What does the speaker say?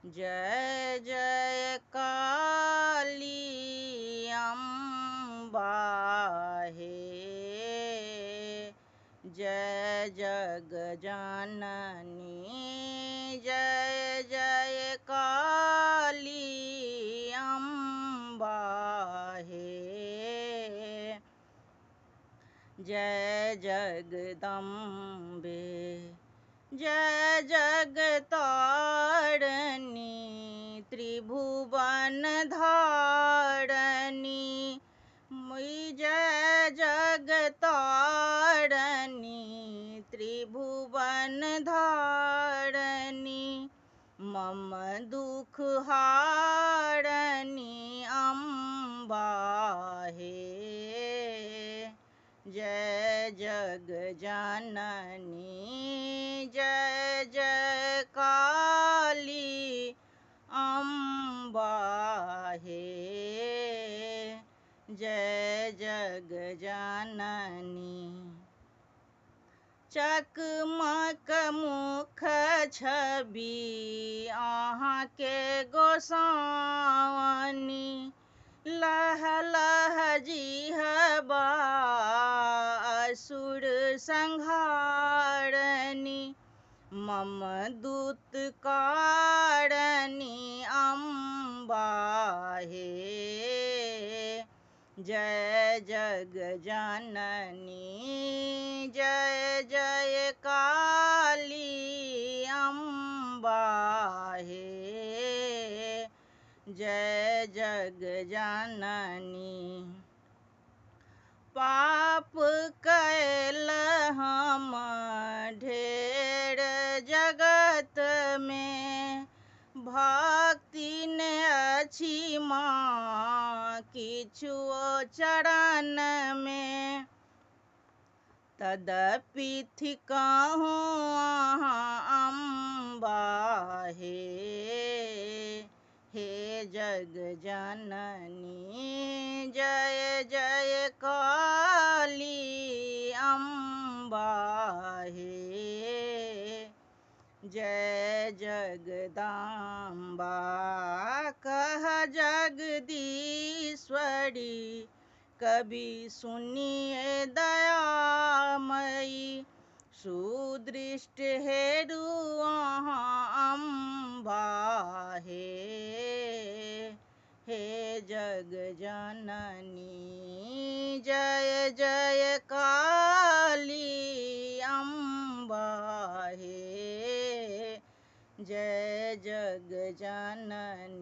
जय जय काली अम्बा हे, जय जग जननी जय जय काली अम्बा हे, जय जगदम्बे जय जगतारिणी त्रिभुवन धारिणी जय जगतारिणी त्रिभुवन धारिणी मम दुख हारिणी अम्बा हे, जय जग जननी जय जय काली अम्बा हे, जय जग जननी चकमक मुख छवि अहाँ के गोसावनी लह लह जिहबा असुर संहारणी मम दूत कारणी अम्बा हे, जय जग जननी जय जय काली अम्बा हे, जय जग जननी पाप कैल हम ढेर जगत में भक्ति ने अछि माँ किछुओ चरण में तदपि थिकहुँ अहाँ अम्बा हे जग जननी जय जय काली अम्बा हे, जय जगदाम्बा कह जगदीश्वरी कभी सुनिए दयामयी सुदृष्ट हेरु अहाँ अम्बा हे जग जननी जय जय काली अम्बा हे, जय जग जननी।